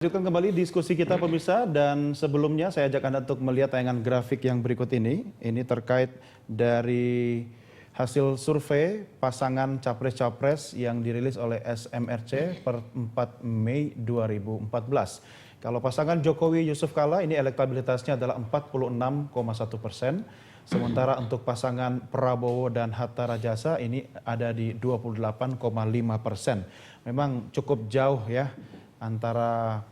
Lanjutkan kembali diskusi kita pemirsa, dan sebelumnya saya ajak Anda untuk melihat tayangan grafik yang berikut ini. Ini terkait dari hasil survei pasangan capres-capres yang dirilis oleh SMRC per 4 Mei 2014. Kalau pasangan Jokowi Yusuf Kala ini elektabilitasnya adalah 46,1%. Sementara untuk pasangan Prabowo dan Hatta Rajasa ini ada di 28,5%. Memang cukup jauh ya antara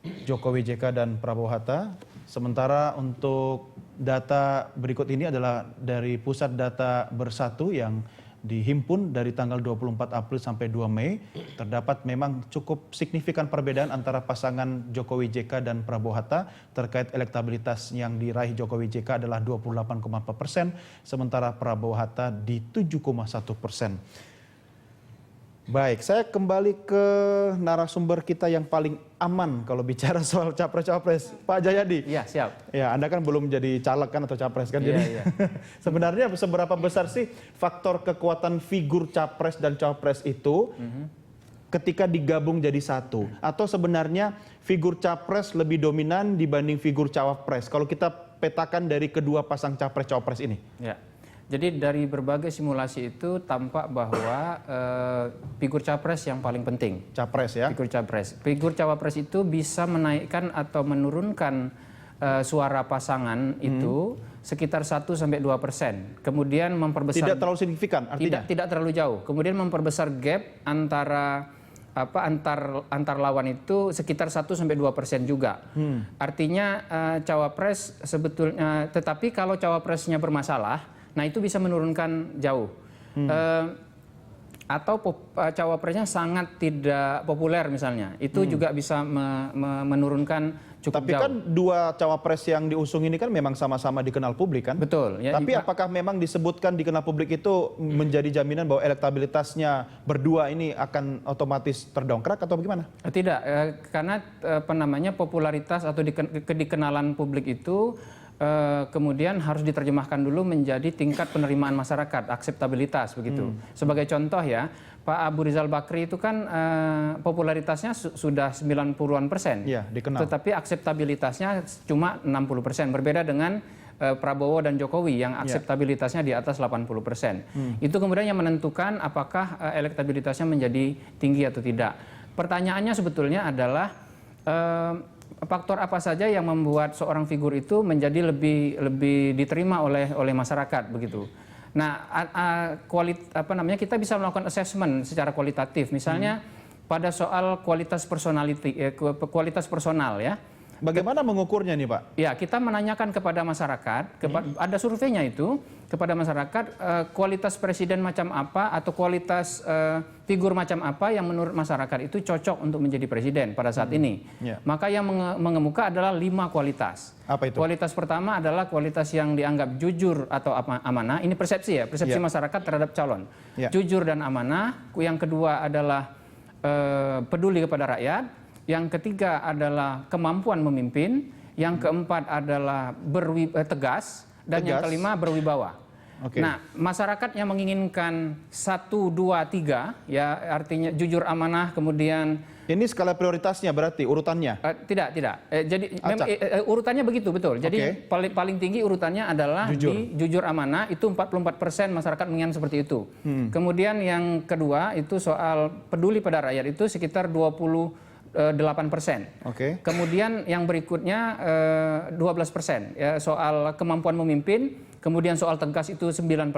Jokowi JK dan Prabowo Hatta. Sementara untuk data berikut ini adalah dari Pusat Data Bersatu yang dihimpun dari tanggal 24 April sampai 2 Mei. Terdapat memang cukup signifikan perbedaan antara pasangan Jokowi JK dan Prabowo Hatta terkait elektabilitas. Yang diraih Jokowi JK adalah 28,4%, sementara Prabowo Hatta di 7,1%. Baik, saya kembali ke narasumber kita yang paling aman kalau bicara soal capres-capres, Pak Jayadi. Iya, siap. Ya, Anda kan belum jadi caleg kan atau capres kan? Iya, jadi iya. sebenarnya seberapa besar sih faktor kekuatan figur capres dan cawapres itu ketika digabung jadi satu? Atau sebenarnya figur capres lebih dominan dibanding figur cawapres kalau kita petakan dari kedua pasang capres-cawapres ini? Ya. Jadi dari berbagai simulasi itu tampak bahwa figur capres yang paling penting. Capres ya? Figur capres. Figur cawapres itu bisa menaikkan atau menurunkan suara pasangan itu sekitar 1-2%. Kemudian memperbesar. Tidak terlalu signifikan artinya? Tidak terlalu jauh. Kemudian memperbesar gap antara antar lawan itu sekitar 1-2% juga. Artinya cawapres sebetulnya, tetapi kalau cawapresnya bermasalah, nah itu bisa menurunkan jauh. Atau cawapresnya sangat tidak populer misalnya, itu juga bisa menurunkan cukup tapi jauh. kan dua cawapres yang diusung ini kan memang sama-sama dikenal publik kan? Betul. Ya, tapi apakah memang disebutkan dikenal publik itu menjadi jaminan bahwa elektabilitasnya berdua ini akan otomatis terdongkrak atau bagaimana? Tidak, karena popularitas atau dikenalan publik itu kemudian harus diterjemahkan dulu menjadi tingkat penerimaan masyarakat, akseptabilitas begitu. Sebagai contoh ya, Pak Abu Rizal Bakri itu kan popularitasnya sudah 90-an%. Iya, dikenal. Tetapi akseptabilitasnya cuma 60%. Berbeda dengan Prabowo dan Jokowi yang akseptabilitasnya di atas 80%. Itu kemudian yang menentukan apakah elektabilitasnya menjadi tinggi atau tidak. Pertanyaannya sebetulnya adalah faktor apa saja yang membuat seorang figur itu menjadi lebih diterima oleh masyarakat begitu. Nah, kita bisa melakukan assessment secara kualitatif. Misalnya pada soal kualitas personal ya. Bagaimana mengukurnya nih Pak? Ya, kita menanyakan kepada masyarakat, ada surveinya itu, kepada masyarakat kualitas presiden macam apa atau kualitas figur macam apa yang menurut masyarakat itu cocok untuk menjadi presiden pada saat ini. Maka yang mengemuka adalah 5 kualitas. Apa itu? Kualitas pertama adalah kualitas yang dianggap jujur atau amanah. Ini persepsi ya, persepsi masyarakat terhadap calon. Jujur dan amanah. Yang kedua adalah peduli kepada rakyat. Yang ketiga adalah kemampuan memimpin, yang keempat adalah tegas, dan yang kelima berwibawa. Nah, masyarakat yang menginginkan 1, 2, 3, ya artinya jujur, amanah, kemudian ini skala prioritasnya berarti urutannya? Tidak. Jadi urutannya begitu betul. Jadi paling tinggi urutannya adalah di jujur amanah, itu 44% masyarakat menginginkan seperti itu. Kemudian yang kedua itu soal peduli pada rakyat, itu sekitar 28%. Kemudian yang berikutnya 12%, ya, soal kemampuan memimpin, kemudian soal tegas itu 9%,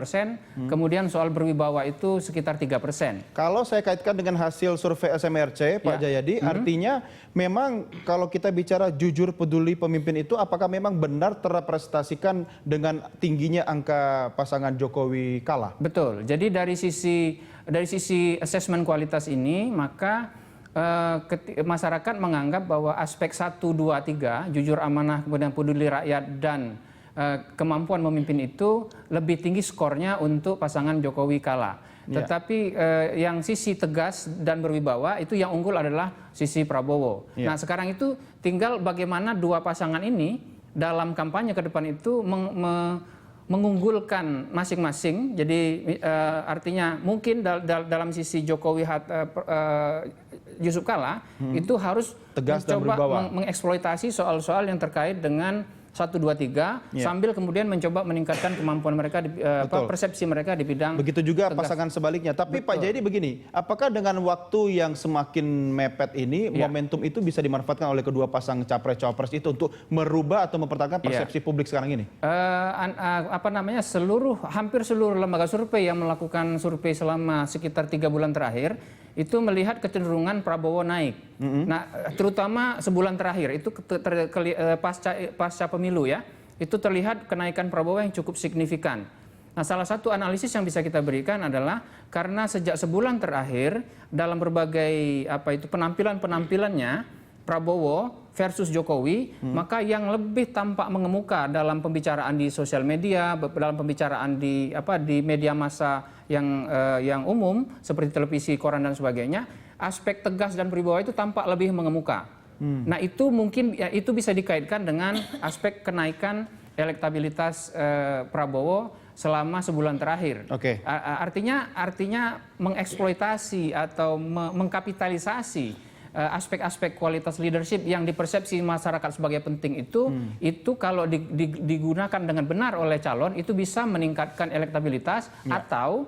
kemudian soal berwibawa itu sekitar 3%. Kalau saya kaitkan dengan hasil survei SMRC, Pak Jayadi, artinya memang kalau kita bicara jujur peduli pemimpin itu, apakah memang benar terrepresentasikan dengan tingginya angka pasangan Jokowi Kala? Betul. Jadi dari sisi asesmen kualitas ini, maka masyarakat menganggap bahwa aspek 1, 2, 3, jujur, amanah, kemudian peduli rakyat dan kemampuan memimpin itu lebih tinggi skornya untuk pasangan Jokowi Kala. Tetapi yang sisi tegas dan berwibawa itu yang unggul adalah sisi Prabowo. Nah, sekarang itu tinggal bagaimana dua pasangan ini dalam kampanye ke depan itu mengunggulkan masing-masing. Jadi artinya mungkin dalam sisi Jokowi Yusuf Kala itu harus tegas dan mencoba berwibawa, mengeksploitasi soal-soal yang terkait dengan 1, 2, 3 sambil kemudian mencoba meningkatkan kemampuan mereka persepsi mereka di bidang begitu juga tegas. pasangan sebaliknya. Tapi Pak Jayadi begini, apakah dengan waktu yang semakin mepet ini momentum itu bisa dimanfaatkan oleh kedua pasang capres-cawapres itu untuk merubah atau mempertahankan persepsi publik sekarang ini? Hampir seluruh lembaga survei yang melakukan survei selama sekitar 3 bulan terakhir itu melihat kecenderungan Prabowo naik. Nah, terutama sebulan terakhir itu pasca pemilu ya, itu terlihat kenaikan Prabowo yang cukup signifikan. Nah, salah satu analisis yang bisa kita berikan adalah karena sejak sebulan terakhir dalam berbagai penampilannya Prabowo versus Jokowi, maka yang lebih tampak mengemuka dalam pembicaraan di sosial media, dalam pembicaraan di media massa yang umum seperti televisi, koran dan sebagainya, aspek tegas dan berwibawa itu tampak lebih mengemuka. Nah, itu mungkin itu bisa dikaitkan dengan aspek kenaikan elektabilitas Prabowo selama sebulan terakhir. Artinya mengeksploitasi atau mengkapitalisasi aspek-aspek kualitas leadership yang dipersepsi masyarakat sebagai penting itu kalau digunakan dengan benar oleh calon itu bisa meningkatkan elektabilitas atau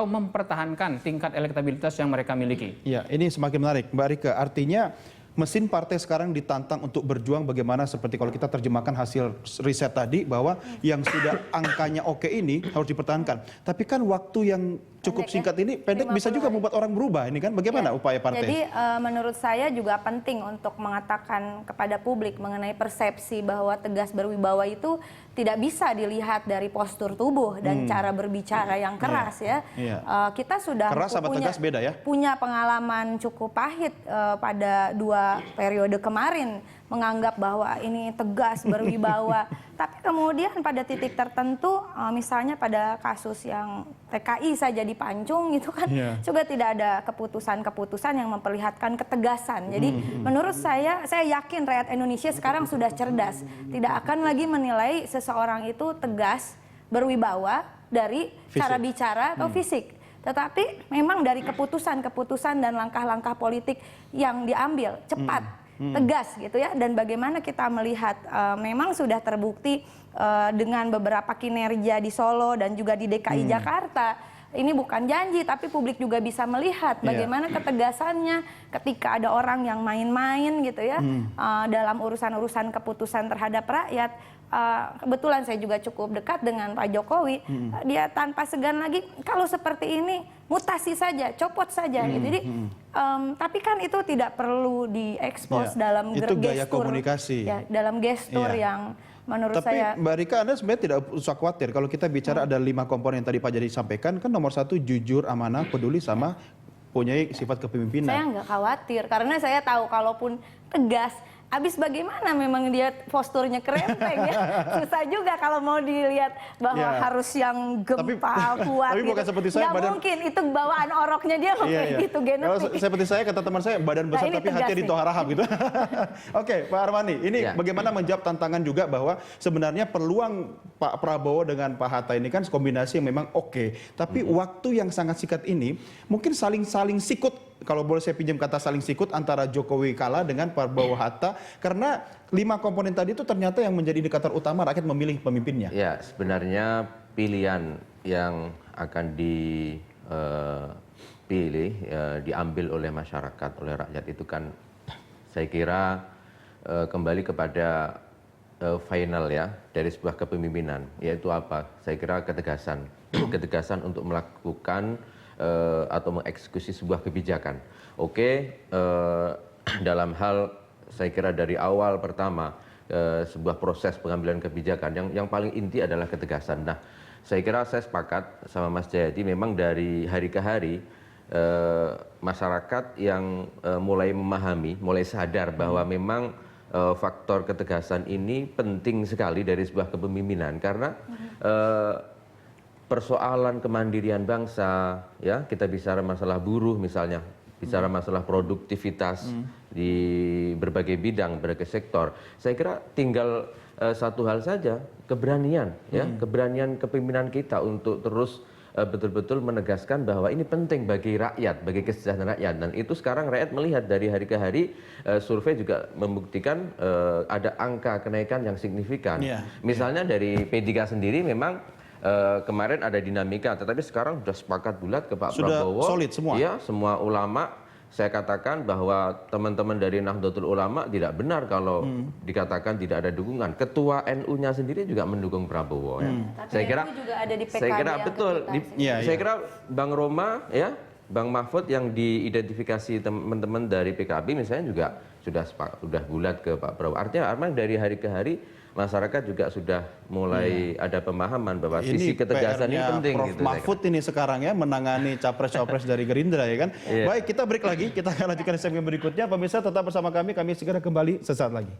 mempertahankan tingkat elektabilitas yang mereka miliki. Ya, ini semakin menarik, Mbak Rike. Artinya mesin partai sekarang ditantang untuk berjuang bagaimana seperti kalau kita terjemahkan hasil riset tadi bahwa yang sudah angkanya oke ini harus dipertahankan. Tapi kan waktu yang cukup singkat ini pendek bisa juga membuat orang berubah ini kan bagaimana upaya partai? Jadi menurut saya juga penting untuk mengatakan kepada publik mengenai persepsi bahwa tegas berwibawa itu tidak bisa dilihat dari postur tubuh dan cara berbicara yang keras kita sudah keras sama tegas beda ya? Punya pengalaman cukup pahit pada 2 periode kemarin menganggap bahwa ini tegas berwibawa. Tapi kemudian pada titik tertentu misalnya pada kasus yang TKI saja dipancung gitu kan juga tidak ada keputusan-keputusan yang memperlihatkan ketegasan. Jadi menurut saya yakin rakyat Indonesia sekarang sudah cerdas. Tidak akan lagi menilai seseorang itu tegas berwibawa dari cara bicara atau fisik. Tetapi memang dari keputusan-keputusan dan langkah-langkah politik yang diambil cepat, tegas gitu ya, dan bagaimana kita melihat memang sudah terbukti dengan beberapa kinerja di Solo dan juga di DKI Jakarta. Ini bukan janji, tapi publik juga bisa melihat bagaimana ketegasannya ketika ada orang yang main-main gitu ya dalam urusan-urusan keputusan terhadap rakyat. Kebetulan saya juga cukup dekat dengan Pak Jokowi. Dia tanpa segan lagi, kalau seperti ini mutasi saja, copot saja gitu. Jadi tapi kan itu tidak perlu diekspos dalam itu gaya gestur komunikasi. Ya, dalam gestur yang menurut saya. Tapi Mbak Rika, Anda sebenarnya tidak usah khawatir kalau kita bicara ada 5 komponen yang tadi Pak Jayadi sampaikan, kan nomor 1 jujur, amanah, peduli sama punya sifat kepemimpinan. Saya nggak khawatir karena saya tahu kalaupun tegas, abis bagaimana memang dia posturnya kerempeng ya. Susah juga kalau mau dilihat bahwa harus yang gempa, kuat. Tapi bukan seperti saya, badan, mungkin itu bawaan oroknya dia gitu genetik. Seperti saya, kata teman saya, badan besar tapi hati di Toha Rahab gitu. Oke, Pak Armani, ini bagaimana menjawab tantangan juga bahwa sebenarnya peluang Pak Prabowo dengan Pak Hatta ini kan kombinasi yang memang oke. Tapi waktu yang sangat singkat ini mungkin saling sikut. Kalau boleh saya pinjam kata saling sikut antara Jokowi Kala dengan Prabowo Hatta, karena 5 komponen tadi itu ternyata yang menjadi indikator utama rakyat memilih pemimpinnya. Ya, sebenarnya pilihan yang akan dipilih, diambil oleh masyarakat, oleh rakyat itu kan saya kira kembali kepada final ya dari sebuah kepemimpinan, yaitu apa? Saya kira ketegasan, ketegasan untuk melakukan atau mengeksekusi sebuah kebijakan. Dalam hal saya kira dari awal pertama sebuah proses pengambilan kebijakan yang paling inti adalah ketegasan. Nah, saya kira saya sepakat sama Mas Jayadi, memang dari hari ke hari masyarakat yang mulai memahami, mulai sadar bahwa memang faktor ketegasan ini penting sekali dari sebuah kepemimpinan, karena persoalan kemandirian bangsa, ya kita bicara masalah buruh misalnya, bicara masalah produktivitas di berbagai bidang, berbagai sektor. Saya kira tinggal satu hal saja, keberanian, ya, keberanian kepemimpinan kita untuk terus betul-betul menegaskan bahwa ini penting bagi rakyat, bagi kesejahteraan rakyat. Dan itu sekarang rakyat melihat dari hari ke hari, survei juga membuktikan ada angka kenaikan yang signifikan. Misalnya dari P3 sendiri memang kemarin ada dinamika, tetapi sekarang sudah sepakat bulat ke Pak Prabowo. Sudah solid semua? Ya, semua ulama. Saya katakan bahwa teman-teman dari Nahdlatul Ulama tidak benar kalau dikatakan tidak ada dukungan. Ketua NU-nya sendiri juga mendukung Prabowo. Ya. Tapi Saya kira, NU juga ada di PKB saya kira yang betul. Iya. Saya kira Bang Roma, ya, Bang Mahfud yang diidentifikasi teman-teman dari PKB misalnya juga sudah bulat ke Pak Prabowo. Artinya dari hari ke hari masyarakat juga sudah mulai ada pemahaman bahwa sisi ketegasan ini penting. Prof. Gitu, Mahfud ini sekarang ya menangani capres-capres dari Gerindra ya kan. Baik, kita break lagi, kita akan lanjutkan segmen berikutnya. Pemirsa tetap bersama kami segera kembali sesaat lagi.